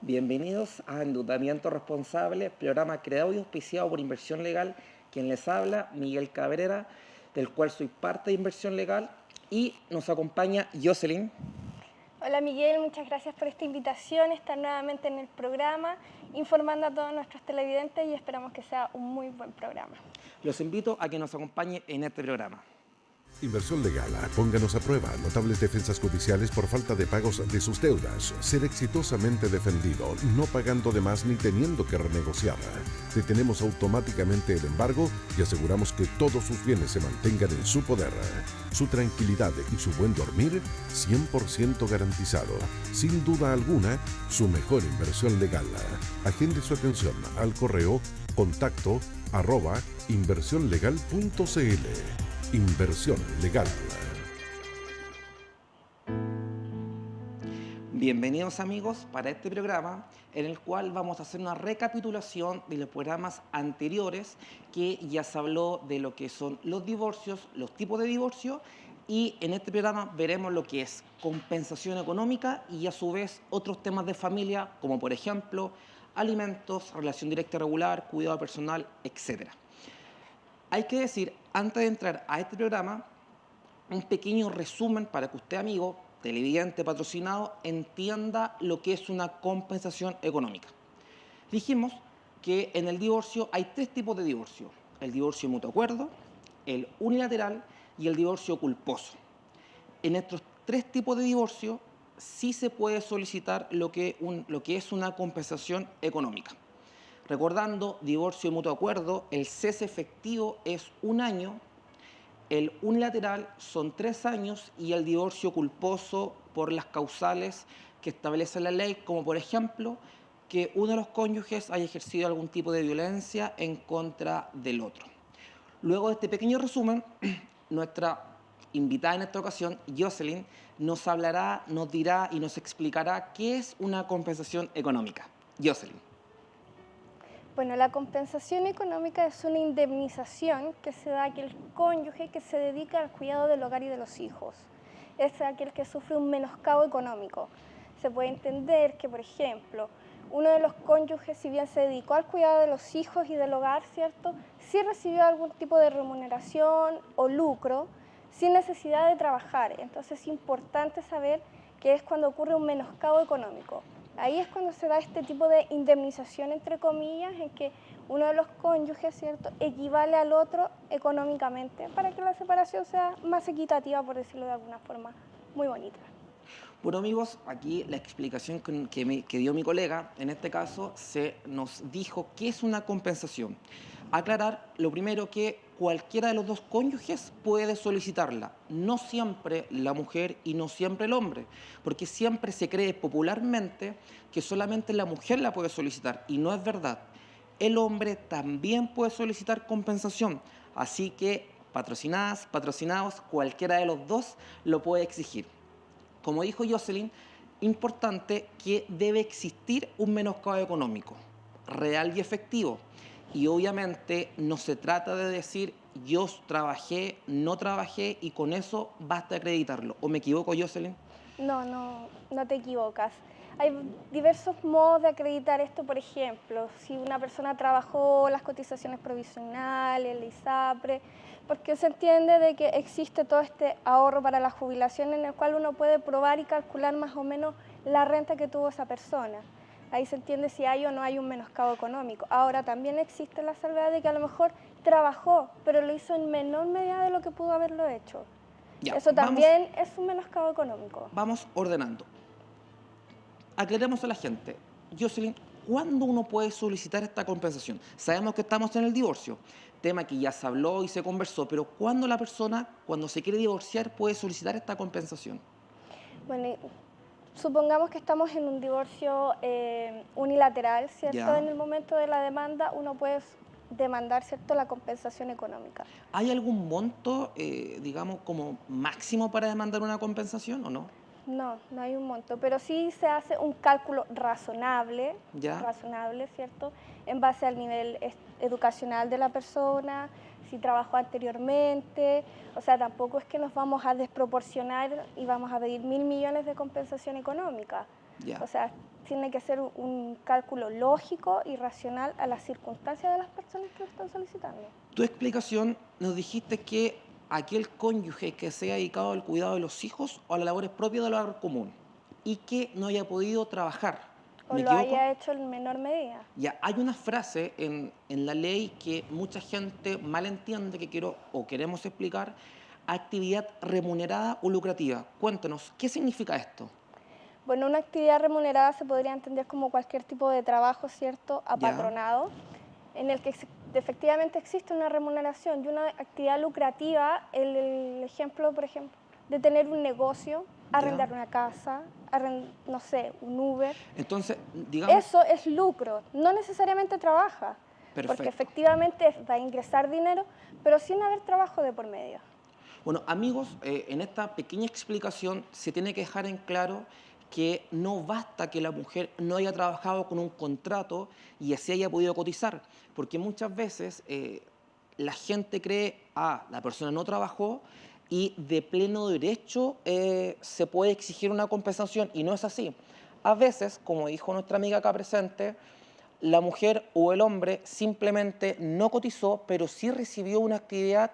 Bienvenidos a Endeudamiento Responsable, programa creado y auspiciado por Inversión Legal. Quien les habla, Miguel Cabrera, del cual soy parte de Inversión Legal, y nos acompaña Jocelyn. Hola Miguel, muchas gracias por esta invitación, estar nuevamente en el programa, informando a todos nuestros televidentes y esperamos que sea un muy buen programa. Los invito a que nos acompañe en este programa. Inversión Legal, pónganos a prueba. Notables defensas judiciales por falta de pagos de sus deudas. Ser exitosamente defendido, no pagando de más ni teniendo que renegociar. Detenemos automáticamente el embargo y aseguramos que todos sus bienes se mantengan en su poder. Su tranquilidad y su buen dormir, 100% garantizado. Sin duda alguna, su mejor inversión legal. Agende su atención al correo contacto@inversionlegal.cl. Inversión Legal. Bienvenidos amigos para este programa en el cual vamos a hacer una recapitulación de los programas anteriores que ya se habló de lo que son los divorcios, los tipos de divorcio, y en este programa veremos lo que es compensación económica y a su vez otros temas de familia como por ejemplo alimentos, relación directa y regular, cuidado personal, etc. Hay que decir, antes de entrar a este programa, un pequeño resumen para que usted, amigo, televidente, patrocinado, entienda lo que es una compensación económica. Dijimos que en el divorcio hay tres tipos de divorcio: el divorcio de mutuo acuerdo, el unilateral y el divorcio culposo. En estos tres tipos de divorcio sí se puede solicitar lo que es una compensación económica. Recordando, divorcio de mutuo acuerdo, el cese efectivo es 1 año, el unilateral son 3 años y el divorcio culposo por las causales que establece la ley, como por ejemplo que uno de los cónyuges haya ejercido algún tipo de violencia en contra del otro. Luego de este pequeño resumen, nuestra invitada en esta ocasión, Jocelyn, nos hablará, nos dirá y nos explicará qué es una compensación económica. Jocelyn. Bueno, la compensación económica es una indemnización que se da a aquel cónyuge que se dedica al cuidado del hogar y de los hijos. Es aquel que sufre un menoscabo económico. Se puede entender que, por ejemplo, uno de los cónyuges, si bien se dedicó al cuidado de los hijos y del hogar, ¿cierto?, sí recibió algún tipo de remuneración o lucro sin necesidad de trabajar. Entonces es importante saber que es cuando ocurre un menoscabo económico. Ahí es cuando se da este tipo de indemnización, entre comillas, en que uno de los cónyuges, ¿cierto?, equivale al otro económicamente para que la separación sea más equitativa, por decirlo de alguna forma muy bonita. Bueno amigos, aquí la explicación que dio mi colega, en este caso, se nos dijo qué es una compensación. Aclarar, lo primero, que cualquiera de los dos cónyuges puede solicitarla, no siempre la mujer y no siempre el hombre, porque siempre se cree popularmente que solamente la mujer la puede solicitar, y no es verdad. El hombre también puede solicitar compensación, así que patrocinadas, patrocinados, cualquiera de los dos lo puede exigir. Como dijo Jocelyn, importante que debe existir un menoscabo económico, real y efectivo. Y obviamente no se trata de decir yo trabajé, no trabajé y con eso basta acreditarlo. ¿O me equivoco, Jocelyn? No te equivocas. Hay diversos modos de acreditar esto, por ejemplo, si una persona trabajó las cotizaciones provisionales, el ISAPRE, porque se entiende de que existe todo este ahorro para la jubilación en el cual uno puede probar y calcular más o menos la renta que tuvo esa persona. Ahí se entiende si hay o no hay un menoscabo económico. Ahora también existe la salvedad de que a lo mejor trabajó, pero lo hizo en menor medida de lo que pudo haberlo hecho. Ya, Eso también es un menoscabo económico. vamos ordenando. Aclaremos a la gente. Jocelyn, ¿cuándo uno puede solicitar esta compensación? Sabemos que estamos en el divorcio, tema que ya se habló y se conversó, pero ¿cuándo la persona, cuando se quiere divorciar, puede solicitar esta compensación? Bueno, supongamos que estamos en un divorcio unilateral, ¿cierto? ¿Ya? En el momento de la demanda uno puede demandar, ¿cierto?, la compensación económica. ¿Hay algún monto, digamos, como máximo para demandar una compensación o no? No hay un monto, pero sí se hace un cálculo ¿Ya? razonable, ¿cierto? En base al nivel educacional de la persona, si trabajó anteriormente, o sea, tampoco es que nos vamos a desproporcionar y vamos a pedir 1.000 millones de compensación económica. ¿Ya? O sea, tiene que ser un cálculo lógico y racional a las circunstancias de las personas que lo están solicitando. Tu explicación nos dijiste que aquel cónyuge que se haya dedicado al cuidado de los hijos o a las labores propias del hogar común y que no haya podido trabajar. O ¿Me lo equivoco? haya hecho en menor medida. Ya, hay una frase en la ley que mucha gente malentiende que quiero o queremos explicar, actividad remunerada o lucrativa. Cuéntanos, ¿qué significa esto? Bueno, una actividad remunerada se podría entender como cualquier tipo de trabajo, ¿cierto?, Ya, apatronado, en el que efectivamente existe una remuneración, y una actividad lucrativa, el ejemplo, por ejemplo, de tener un negocio, arrendar ya. una casa, no sé, un Uber. Entonces, digamos, Eso es lucro, no necesariamente trabaja, porque perfecto. efectivamente va a ingresar dinero, pero sin haber trabajo de por medio. Bueno, amigos, en esta pequeña explicación se tiene que dejar en claro que no basta que la mujer no haya trabajado con un contrato y así haya podido cotizar, porque muchas veces la gente cree, la persona no trabajó y de pleno derecho se puede exigir una compensación y no es así. A veces, como dijo nuestra amiga acá presente, la mujer o el hombre simplemente no cotizó, pero sí recibió una actividad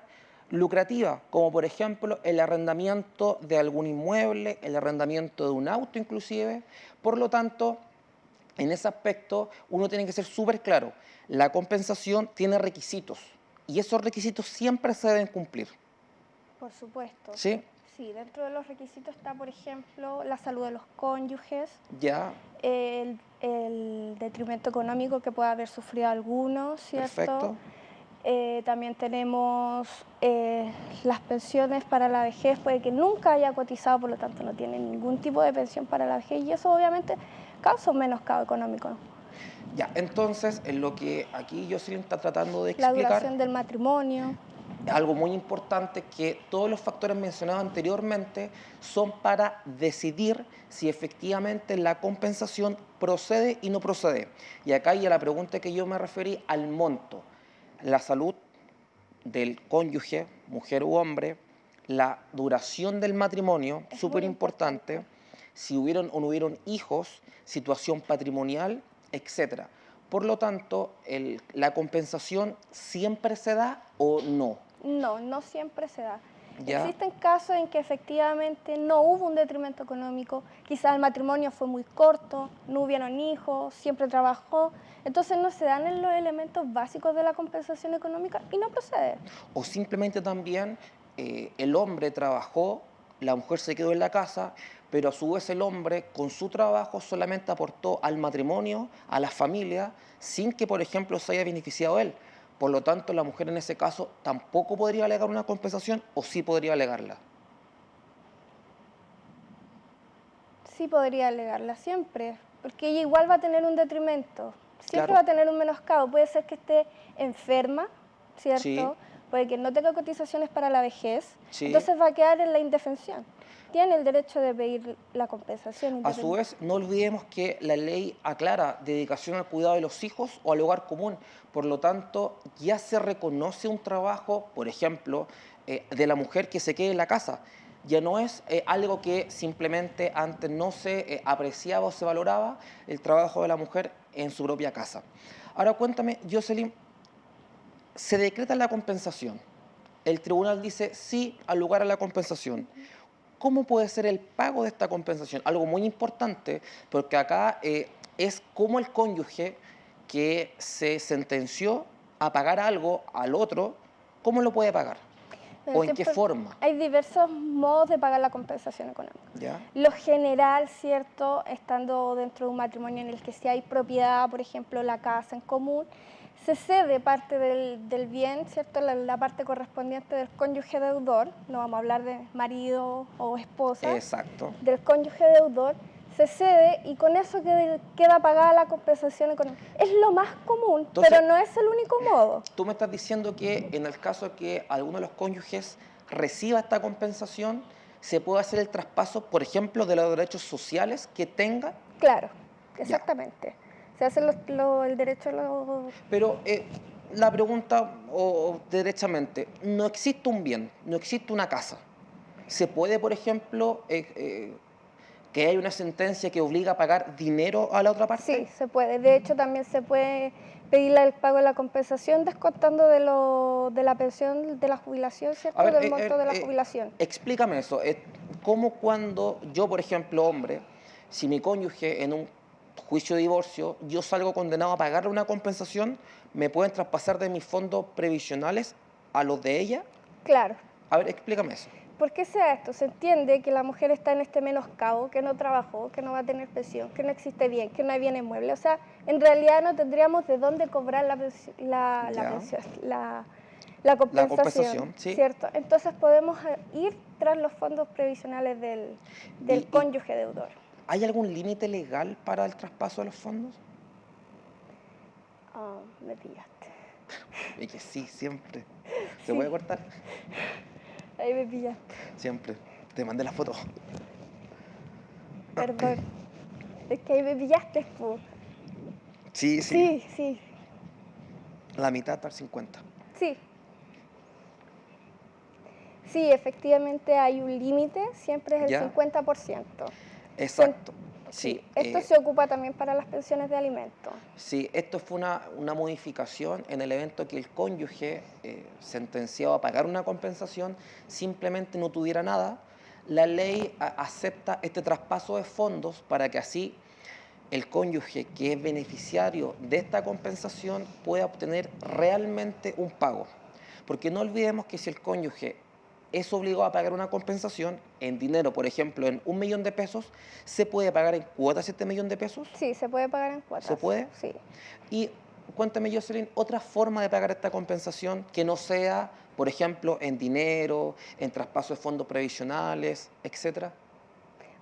lucrativa, como por ejemplo el arrendamiento de algún inmueble, el arrendamiento de un auto inclusive. Por lo tanto, en ese aspecto uno tiene que ser súper claro. La compensación tiene requisitos y esos requisitos siempre se deben cumplir. Por supuesto. ¿Sí? Sí, dentro de los requisitos está, por ejemplo, la salud de los cónyuges, Ya, el detrimento económico que pueda haber sufrido alguno, ¿cierto? perfecto. También tenemos las pensiones para la vejez, puede que nunca haya cotizado, por lo tanto no tiene ningún tipo de pensión para la vejez y eso obviamente causa un menoscabo económico. Ya, entonces, en lo que aquí Jocelyn está tratando de La explicar, duración del matrimonio. algo muy importante, que todos los factores mencionados anteriormente son para decidir si efectivamente la compensación procede y no procede. Y acá ya la pregunta que yo me referí al monto, la salud del cónyuge, mujer u hombre, la duración del matrimonio, Es súper muy importante, importante. si hubieron o no hubieron hijos, situación patrimonial, etcétera. Por lo tanto, la compensación siempre se da o no. No, no siempre se da. ¿Ya? Existen casos en que efectivamente no hubo un detrimento económico, quizás el matrimonio fue muy corto, no hubieron hijos, siempre trabajó, entonces no se dan en los elementos básicos de la compensación económica y no procede. O simplemente también el hombre trabajó, la mujer se quedó en la casa, pero a su vez el hombre con su trabajo solamente aportó al matrimonio, a la familia, sin que, por ejemplo, se haya beneficiado él. Por lo tanto, la mujer en ese caso tampoco podría alegar una compensación o sí podría alegarla. Sí podría alegarla siempre, porque ella igual va a tener un detrimento, siempre Claro, va a tener un menoscabo, puede ser que esté enferma, sí, ¿cierto? Puede que no tenga cotizaciones para la vejez, sí. entonces va a quedar en la indefensión. Tiene el derecho de pedir la compensación. A su vez, no olvidemos que la ley aclara dedicación al cuidado de los hijos o al hogar común. Por lo tanto, ya se reconoce un trabajo, por ejemplo, de la mujer que se quede en la casa. Ya no es algo que simplemente antes no se apreciaba o se valoraba el trabajo de la mujer en su propia casa. Ahora cuéntame, Jocelyn, se decreta la compensación. El tribunal dice sí al lugar a la compensación. ¿Cómo puede ser el pago de esta compensación? Algo muy importante, porque acá es cómo el cónyuge que se sentenció a pagar algo al otro, ¿cómo lo puede pagar? Pero ¿O en qué siempre forma? hay diversos modos de pagar la compensación económica. ¿Ya? Lo general, ¿cierto? Estando dentro de un matrimonio en el que si hay propiedad, por ejemplo, la casa en común, se cede parte del bien, ¿cierto? La parte correspondiente del cónyuge deudor, no vamos a hablar de marido o esposa, Exacto. del cónyuge deudor, se cede y con eso queda pagada la compensación económica. Es lo más común, Entonces, pero no es el único modo. tú me estás diciendo que en el caso de que alguno de los cónyuges reciba esta compensación, se puede hacer el traspaso, por ejemplo, de los derechos sociales que tenga. Claro, Ya. exactamente. Se hace el derecho a los... Pero la pregunta, o derechamente, no existe un bien, no existe una casa. ¿Se puede, por ejemplo, que hay una sentencia que obliga a pagar dinero a la otra parte. Sí, se puede. De hecho, también se puede pedir el pago de la compensación descontando de la pensión de la jubilación, ¿cierto? A ver, Del monto de la jubilación. explícame eso. ¿Cómo cuando yo, por ejemplo, hombre, si mi cónyuge en un juicio de divorcio, yo salgo condenado a pagarle una compensación, me pueden traspasar de mis fondos previsionales a los de ella? Claro. A ver, explícame eso. ¿Por qué sea esto? Se entiende que la mujer está en este menoscabo, que no trabajó, que no va a tener pensión, que no existe bien, que no hay bienes muebles. O sea, en realidad no tendríamos de dónde cobrar la compensación, ¿sí? ¿cierto? Entonces podemos ir tras los fondos previsionales del cónyuge deudor. ¿Hay algún límite legal para el traspaso de los fondos? Me pillaste. Y que sí, siempre. ¿Se puede cortar? Ahí me pillaste. Siempre. Te mandé la foto. Perdón. Es que ahí me pillaste, po. Sí. Sí. La mitad para el 50. Sí. Sí, efectivamente hay un límite, siempre es el ¿Ya? 50%. Exacto. Sí. Esto se ocupa también para las pensiones de alimentos. Sí, esto fue una modificación en el evento que el cónyuge sentenciado a pagar una compensación simplemente no tuviera nada. La ley acepta este traspaso de fondos para que así el cónyuge que es beneficiario de esta compensación pueda obtener realmente un pago. Porque no olvidemos que si el cónyuge es obligado a pagar una compensación en dinero, por ejemplo, en 1 millón de pesos, ¿se puede pagar en cuotas este millón de pesos? Sí, se puede pagar en cuotas. ¿Se puede? Sí. Y cuéntame, Jocelyn, otra forma de pagar esta compensación que no sea, por ejemplo, en dinero, en traspaso de fondos previsionales, etcétera.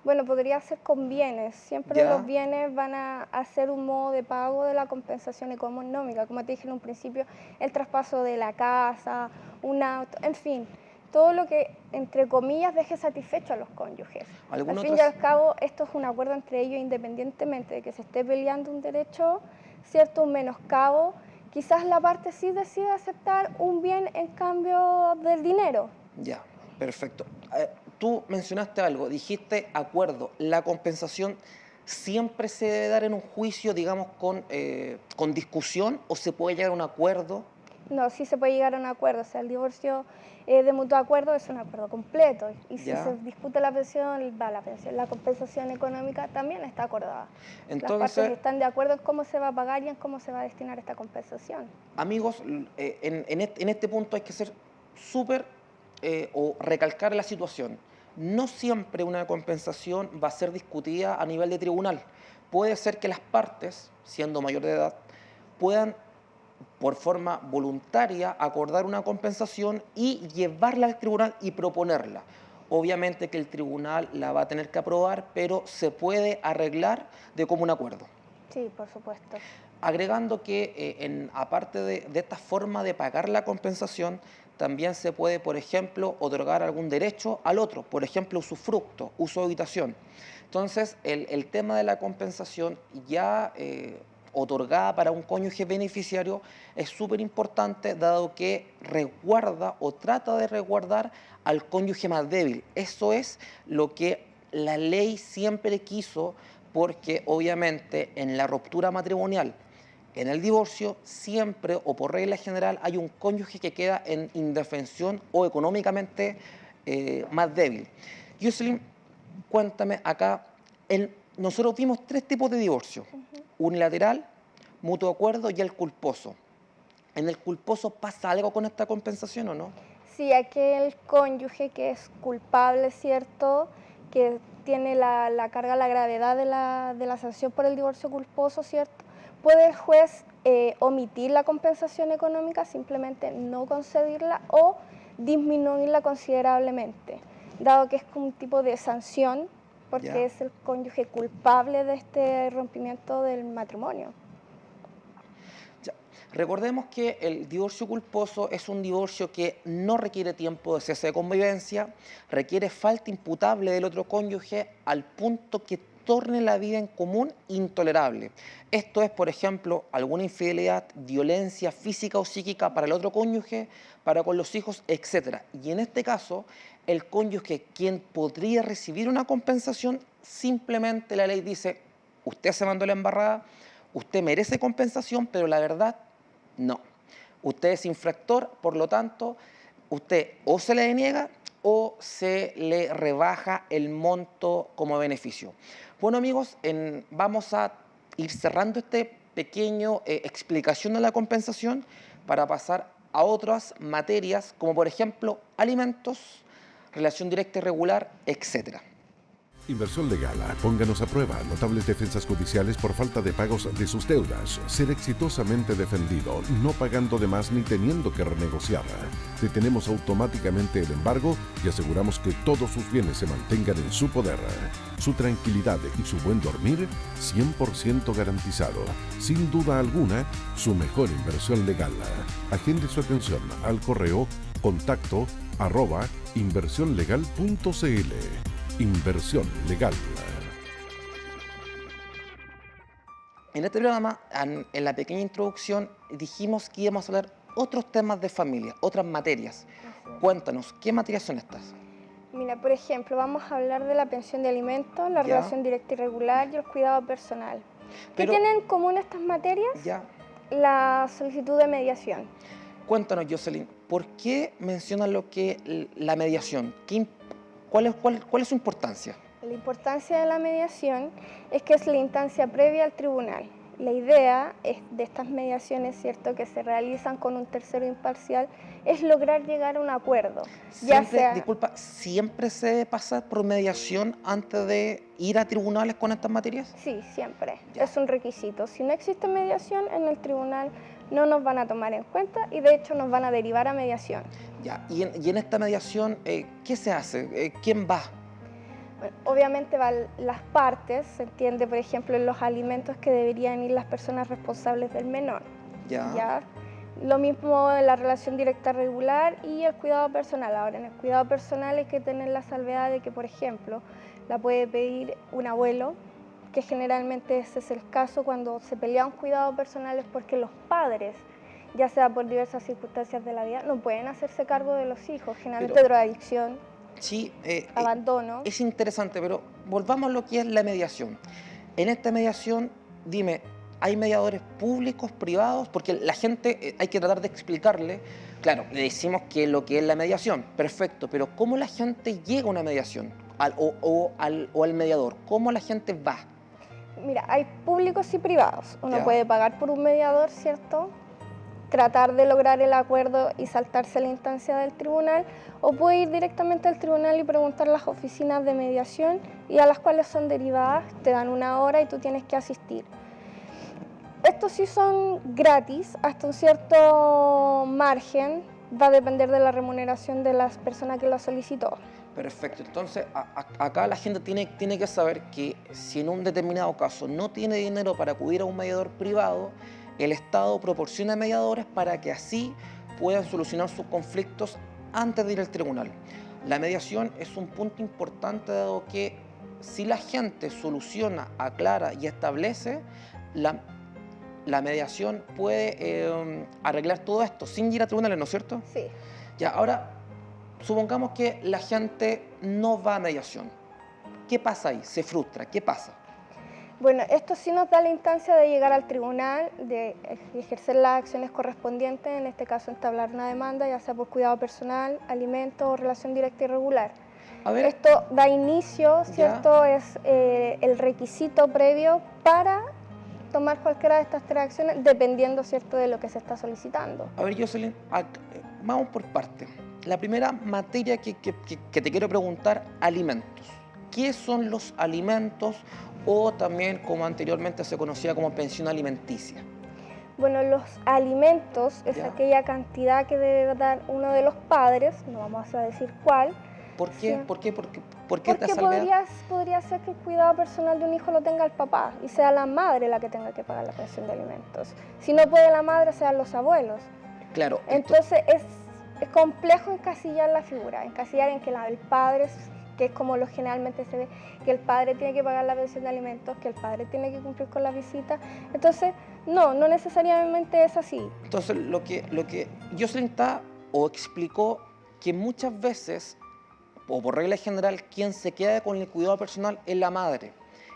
Bueno, podría ser con bienes. Siempre ¿Ya? los bienes van a hacer un modo de pago de la compensación económica. Como te dije en un principio, el traspaso de la casa, un auto, en fin. Todo lo que, entre comillas, deje satisfecho a los cónyuges. Al fin y al cabo, esto es un acuerdo entre ellos independientemente de que se esté peleando un derecho, ¿cierto? Un menoscabo. Quizás la parte sí decida aceptar un bien en cambio del dinero. Ya, perfecto. Tú mencionaste algo, dijiste acuerdo. ¿La compensación siempre se debe dar en un juicio, digamos, con discusión o se puede llegar a un acuerdo? No, sí se puede llegar a un acuerdo. O sea, el divorcio de mutuo acuerdo es un acuerdo completo. Y si ¿Ya? se discute la pensión, va la pensión. La compensación económica también está acordada. Entonces, las partes están de acuerdo en cómo se va a pagar y en cómo se va a destinar esta compensación. amigos, en este punto hay que ser súper o recalcar la situación. No siempre una compensación va a ser discutida a nivel de tribunal. Puede ser que las partes, siendo mayor de edad, puedan por forma voluntaria acordar una compensación y llevarla al tribunal y proponerla. Obviamente que el tribunal la va a tener que aprobar, pero se puede arreglar de común acuerdo. Sí, por supuesto. Agregando que aparte de esta forma de pagar la compensación, también se puede, por ejemplo, otorgar algún derecho al otro, por ejemplo, usufructo, uso de habitación. Entonces, el tema de la compensación ya otorgada para un cónyuge beneficiario es súper importante, dado que resguarda o trata de resguardar al cónyuge más débil. Eso es lo que la ley siempre quiso, porque obviamente en la ruptura matrimonial, en el divorcio, siempre o por regla general hay un cónyuge que queda en indefensión o económicamente más débil. Jocelyn, cuéntame acá, nosotros vimos 3 tipos de divorcio: unilateral, mutuo acuerdo y el culposo. ¿En el culposo pasa algo con esta compensación o no? Sí, aquel cónyuge que es culpable, ¿cierto?, que tiene la carga, la gravedad de la sanción por el divorcio culposo, ¿cierto?, puede el juez omitir la compensación económica, simplemente no concederla o disminuirla considerablemente, dado que es un tipo de sanción porque Ya. es el cónyuge culpable de este rompimiento del matrimonio. Ya. Recordemos que el divorcio culposo es un divorcio que no requiere tiempo de cese de convivencia, requiere falta imputable del otro cónyuge al punto que torne la vida en común intolerable. Esto es, por ejemplo, alguna infidelidad, violencia física o psíquica para el otro cónyuge, para con los hijos, etc. Y en este caso, el cónyuge quien podría recibir una compensación simplemente la ley dice, usted se mandó la embarrada, usted merece compensación, pero la verdad, no. Usted es infractor, por lo tanto, usted o se le deniega o se le rebaja el monto como beneficio. Bueno, amigos, vamos a ir cerrando este pequeño explicación de la compensación para pasar a otras materias, como por ejemplo alimentos, relación directa y regular, etcétera. Inversión legal. Pónganos a prueba. Notables defensas judiciales por falta de pagos de sus deudas. Ser exitosamente defendido, no pagando de más ni teniendo que renegociar. Detenemos automáticamente el embargo y aseguramos que todos sus bienes se mantengan en su poder. Su tranquilidad y su buen dormir, 100% garantizado. Sin duda alguna, su mejor inversión legal. Agende su atención al correo contacto@inversionlegal.cl. Inversión legal. En este programa, en la pequeña introducción, dijimos que íbamos a hablar otros temas de familia, otras materias. Cuéntanos, ¿qué materias son estas? Mira, por ejemplo, vamos a hablar de la pensión de alimentos, la Ya. relación directa y regular y el cuidado personal. ¿Qué Pero- tienen en común estas materias? Ya, La solicitud de mediación. cuéntanos, Jocelyn, ¿por qué mencionas lo que la mediación? ¿Cuál es su importancia? La importancia de la mediación es que es la instancia previa al tribunal. La idea de estas mediaciones, ¿cierto?, que se realizan con un tercero imparcial, es lograr llegar a un acuerdo. Disculpa, ¿siempre se debe pasar por mediación antes de ir a tribunales con estas materias? Sí, siempre. Ya. Es un requisito. Si no existe mediación, en el tribunal no nos van a tomar en cuenta y de hecho nos van a derivar a mediación. Ya, y en esta mediación, ¿qué se hace? ¿Quién va? Bueno, obviamente van las partes, se entiende, por ejemplo, en los alimentos que deberían ir las personas responsables del menor. ¿Ya? Lo mismo en la relación directa regular y el cuidado personal. Ahora, en el cuidado personal hay que tener la salvedad de que, por ejemplo, la puede pedir un abuelo, que generalmente ese es el caso cuando se pelea un cuidado personal, es porque los padres, ya sea por diversas circunstancias de la vida, no pueden hacerse cargo de los hijos, generalmente drogadicción, Sí, abandono. es interesante, pero volvamos a lo que es la mediación. En esta mediación, dime, ¿hay mediadores públicos, privados? Porque la gente, hay que tratar de explicarle, claro, le decimos que lo que es la mediación, perfecto, pero ¿cómo la gente llega a una mediación? O al mediador, ¿cómo la gente va? Mira, hay públicos y privados. Uno Ya. puede pagar por un mediador, ¿cierto? Tratar de lograr el acuerdo y saltarse la instancia del tribunal, o puede ir directamente al tribunal y preguntar a las oficinas de mediación y a las cuales son derivadas, te dan una hora y tú tienes que asistir. Estos sí son gratis hasta un cierto margen, va a depender de la remuneración de las personas que lo solicitó. Perfecto, entonces acá la gente tiene que saber que si en un determinado caso no tiene dinero para acudir a un mediador privado, el Estado proporciona mediadores para que así puedan solucionar sus conflictos antes de ir al tribunal. La mediación es un punto importante dado que si la gente soluciona, aclara y establece, la mediación puede arreglar todo esto sin ir a tribunales, ¿no es cierto? Sí. Ya, ahora, supongamos que la gente no va a mediación. ¿Qué pasa ahí? ¿Se frustra? ¿Qué pasa? Bueno, esto sí nos da la instancia de llegar al tribunal, de ejercer las acciones correspondientes, en este caso entablar una demanda, ya sea por cuidado personal, alimentos o relación directa y regular. A ver, Esto da inicio, ¿cierto? Es el requisito previo para tomar cualquiera de estas tres acciones, dependiendo, ¿cierto?, de lo que se está solicitando. Jocelyn, vamos por parte. La primera materia que te quiero preguntar, alimentos. ¿Qué son los alimentos o también, como anteriormente se conocía como pensión alimenticia? Bueno, los alimentos es Ya. aquella cantidad que debe dar uno de los padres, no vamos a decir cuál. ¿Por qué? Sí. ¿Por qué esta Porque salvedad? podría ser que el cuidado personal de un hijo lo tenga el papá y sea la madre la que tenga que pagar la pensión de alimentos. Si no puede la madre, sean los abuelos. Claro, Entonces es complejo encasillar la figura, encasillar en que el padre, que es como lo generalmente se ve, que el padre tiene que pagar la pensión de alimentos, que el padre tiene que cumplir con las visitas. Entonces, no necesariamente es así. entonces lo que Jocelyn está o explicó que muchas veces o por regla general, quien se queda con el cuidado personal es la madre.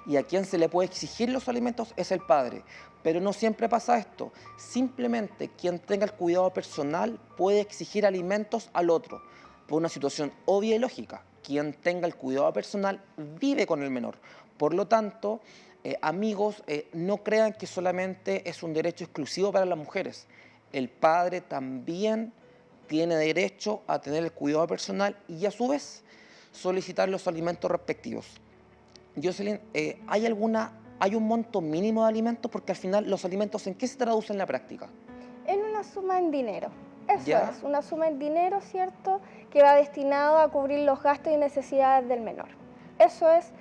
Y a quien se le puede exigir los alimentos es el padre. Pero no siempre pasa esto. Simplemente quien tenga el cuidado personal puede exigir alimentos al otro, por una situación obvia y lógica. Quien tenga el cuidado personal vive con el menor. Por lo tanto, amigos, no crean que solamente es un derecho exclusivo para las mujeres. El padre también tiene derecho a tener el cuidado personal y a su vez solicitar los alimentos respectivos. Jocelyn, ¿hay un monto mínimo de alimentos? Porque al final los alimentos, ¿en qué se traducen en la práctica? En una suma en dinero. Eso ¿Ya? es, una suma en dinero, ¿cierto?, que va destinado a cubrir los gastos y necesidades del menor. Eso es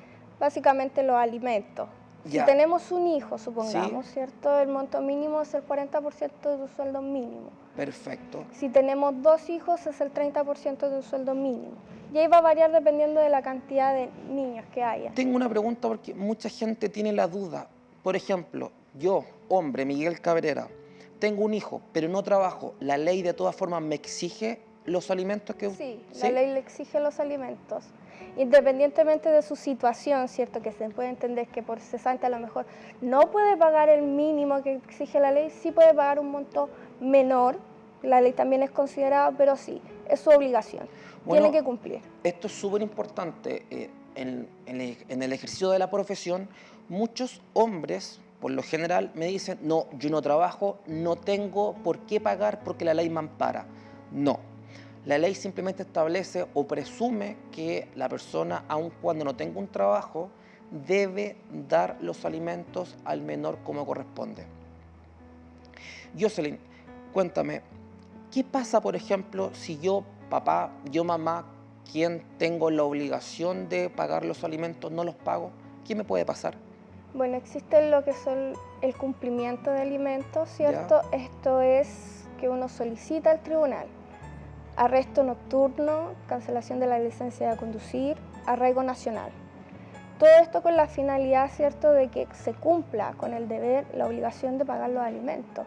básicamente los alimentos. Si Ya. tenemos un hijo, supongamos, Sí. ¿cierto?, el monto mínimo es el 40% de tu sueldo mínimo. Perfecto. Si tenemos 2 hijos, es el 30% de un sueldo mínimo. Y ahí va a variar dependiendo de la cantidad de niños que haya. Tengo una pregunta porque mucha gente tiene la duda. Por ejemplo, yo, hombre, Miguel Cabrera, tengo un hijo, pero no trabajo. ¿La ley de todas formas me exige los alimentos que...? Sí, la ley le exige los alimentos. Independientemente de su situación, ¿cierto? Que se puede entender que por cesante a lo mejor no puede pagar el mínimo que exige la ley, sí puede pagar un monto menor. La ley también es considerada, pero sí, es su obligación. Bueno, Tiene que cumplir. esto es súper importante. En el ejercicio de la profesión, muchos hombres, por lo general, me dicen, no, yo no trabajo, no tengo por qué pagar porque la ley me ampara. No, la ley simplemente establece o presume que la persona, aun cuando no tenga un trabajo, debe dar los alimentos al menor como corresponde. Jocelyn, cuéntame, ¿qué pasa, por ejemplo, si yo, papá, yo, mamá, quien tengo la obligación de pagar los alimentos, no los pago? ¿Qué me puede pasar? Bueno, existe lo que son el cumplimiento de alimentos, ¿cierto? Ya. Esto es que uno solicita al tribunal arresto nocturno, cancelación de la licencia de conducir, arraigo nacional. Todo esto con la finalidad, ¿cierto?, de que se cumpla con el deber, la obligación de pagar los alimentos.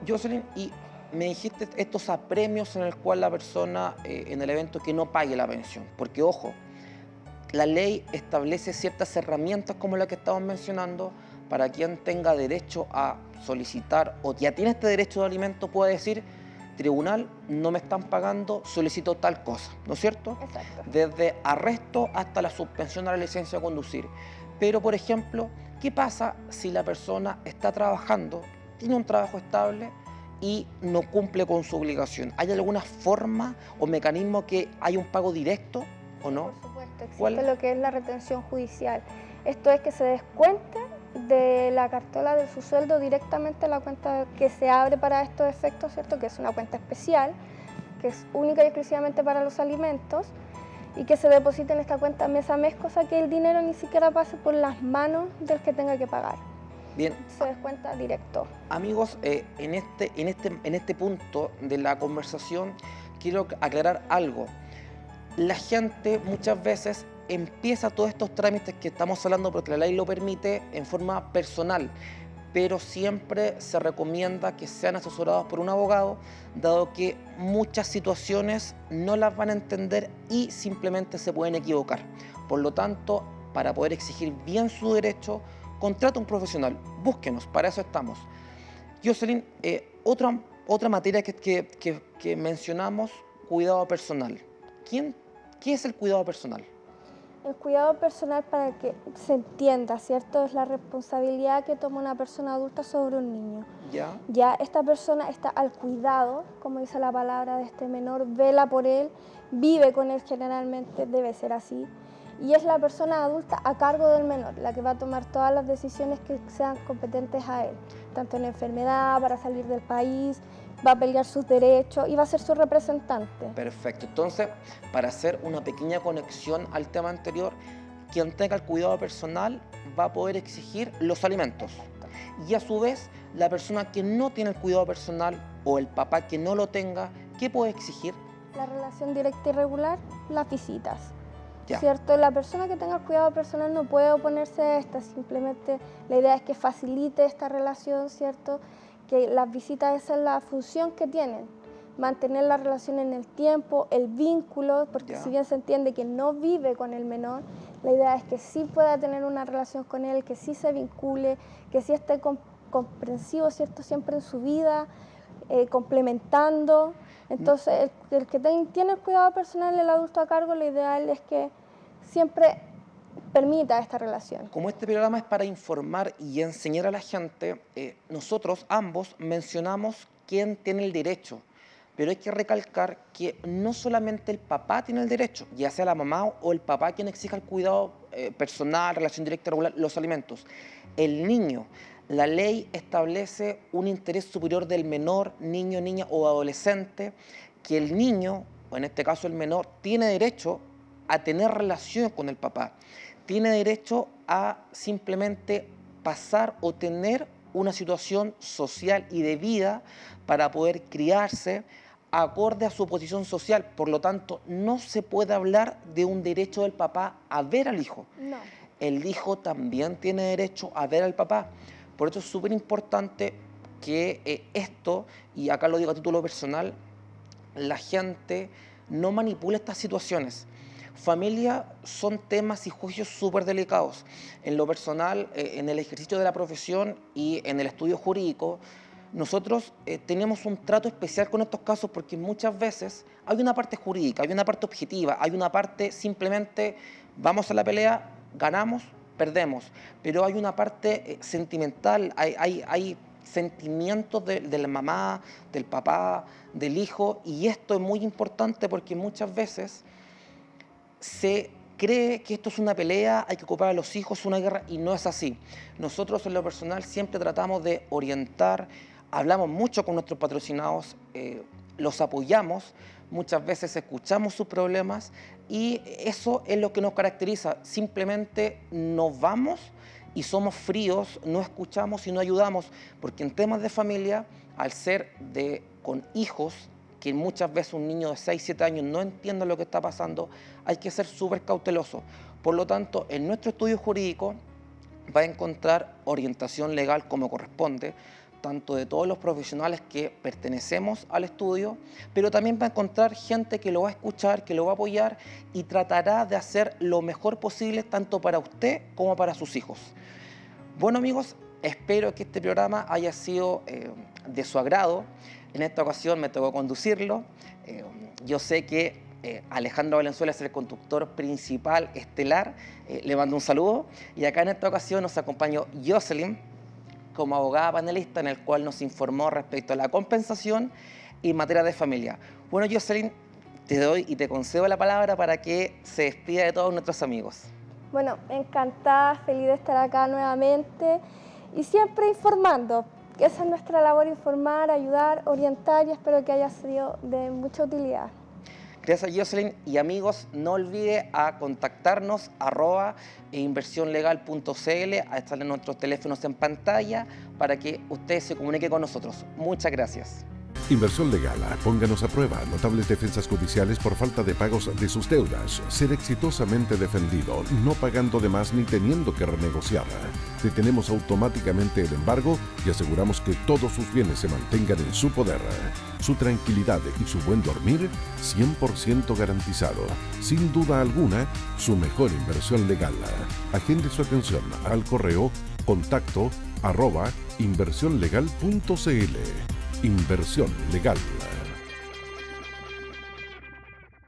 Jocelyn, y me dijiste estos apremios en el cual la persona, en el evento que no pague la pensión, porque ojo, la ley establece ciertas herramientas como la que estamos mencionando para quien tenga derecho a solicitar o ya tiene este derecho de alimento puede decir, tribunal, no me están pagando, solicito tal cosa, ¿no es cierto? Exacto. Desde arresto hasta la suspensión de la licencia de conducir. Pero, por ejemplo, ¿qué pasa si la persona está trabajando, tiene un trabajo estable y no cumple con su obligación? ¿Hay alguna forma o mecanismo que haya un pago directo o no? Por supuesto, ¿Cuál? existe lo que es la retención judicial. Esto es que se descuente de la cartola de su sueldo directamente a la cuenta que se abre para estos efectos, ¿cierto? Que es una cuenta especial, que es única y exclusivamente para los alimentos, y que se deposite en esta cuenta mes a mes, cosa que el dinero ni siquiera pase por las manos del que tenga que pagar. Bien, Se descuenta directo. amigos, en este punto de la conversación quiero aclarar algo. La gente muchas veces empieza todos estos trámites que estamos hablando porque la ley lo permite en forma personal, pero siempre se recomienda que sean asesorados por un abogado, dado que muchas situaciones no las van a entender y simplemente se pueden equivocar. Por lo tanto, para poder exigir bien su derecho, contrata un profesional, búsquenos, para eso estamos. Jocelyn, otra materia que mencionamos, cuidado personal. ¿Qué es el cuidado personal? El cuidado personal, para que se entienda, ¿cierto?, es la responsabilidad que toma una persona adulta sobre un niño. ¿Ya? Ya esta persona está al cuidado, como dice la palabra, de este menor, vela por él, vive con él, generalmente debe ser así, y es la persona adulta a cargo del menor, la que va a tomar todas las decisiones que sean competentes a él, tanto en enfermedad, para salir del país, va a pelear sus derechos y va a ser su representante. Perfecto. Entonces, para hacer una pequeña conexión al tema anterior, quien tenga el cuidado personal va a poder exigir los alimentos. Y a su vez, la persona que no tiene el cuidado personal o el papá que no lo tenga, ¿qué puede exigir? La relación directa y regular, las visitas. Ya. ¿Cierto? La persona que tenga el cuidado personal no puede oponerse a esta, simplemente la idea es que facilite esta relación, ¿cierto? Que las visitas, esa es la función que tienen, mantener la relación en el tiempo, el vínculo, porque Ya. si bien se entiende que no vive con el menor, la idea es que sí pueda tener una relación con él, que sí se vincule, que sí esté comprensivo, ¿cierto?, siempre en su vida, complementando. Entonces, el que tiene el cuidado personal, el adulto a cargo, lo ideal es que siempre permita esta relación. Como este programa es para informar y enseñar a la gente, nosotros ambos mencionamos quién tiene el derecho, pero hay que recalcar que no solamente el papá tiene el derecho, ya sea la mamá o el papá quien exija el cuidado personal, relación directa, regular, los alimentos. El niño, la ley establece un interés superior del menor, niño, niña o adolescente, que el niño, o en este caso el menor, tiene derecho a tener relación con el papá. Tiene derecho a simplemente pasar o tener una situación social y de vida para poder criarse acorde a su posición social. Por lo tanto, no se puede hablar de un derecho del papá a ver al hijo. No. El hijo también tiene derecho a ver al papá. Por eso es súper importante que esto, y acá lo digo a título personal, la gente no manipule estas situaciones. Familia son temas y juicios súper delicados. En lo personal, en el ejercicio de la profesión y en el estudio jurídico, nosotros tenemos un trato especial con estos casos porque muchas veces hay una parte jurídica, hay una parte objetiva, hay una parte simplemente vamos a la pelea, ganamos, perdemos, pero hay una parte sentimental, hay sentimientos de la mamá, del papá, del hijo, y esto es muy importante porque muchas veces se cree que esto es una pelea, hay que ocupar a los hijos, una guerra, y no es así. Nosotros en lo personal siempre tratamos de orientar, hablamos mucho con nuestros patrocinados, los apoyamos, muchas veces escuchamos sus problemas y eso es lo que nos caracteriza. Simplemente nos vamos y somos fríos, no escuchamos y no ayudamos, porque en temas de familia, al ser con hijos, que muchas veces un niño de 6, 7 años no entiende lo que está pasando, hay que ser súper cauteloso. Por lo tanto, en nuestro estudio jurídico va a encontrar orientación legal como corresponde, tanto de todos los profesionales que pertenecemos al estudio, pero también va a encontrar gente que lo va a escuchar, que lo va a apoyar y tratará de hacer lo mejor posible tanto para usted como para sus hijos. Bueno, amigos, espero que este programa haya sido de su agrado. En esta ocasión me tocó conducirlo. Yo sé que Alejandro Valenzuela es el conductor principal, estelar. Le mando un saludo. Y acá en esta ocasión nos acompañó Jocelyn como abogada panelista, en el cual nos informó respecto a la compensación y materia de familia. Bueno, Jocelyn, te doy y te concedo la palabra para que se despida de todos nuestros amigos. Bueno, encantada, feliz de estar acá nuevamente y siempre informando. Esa es nuestra labor, informar, ayudar, orientar, y espero que haya sido de mucha utilidad. Gracias, Jocelyn. Y amigos, no olvide a contactarnos @inversionlegal.cl, a estar en nuestros teléfonos en pantalla para que usted se comunique con nosotros. Muchas gracias. Inversión Legal. Pónganos a prueba. Notables defensas judiciales por falta de pagos de sus deudas. Ser exitosamente defendido, no pagando de más ni teniendo que renegociar. Detenemos automáticamente el embargo y aseguramos que todos sus bienes se mantengan en su poder. Su tranquilidad y su buen dormir 100% garantizado. Sin duda alguna, su mejor inversión legal. Agende su atención al correo contacto@inversionlegal.cl. Inversión Legal.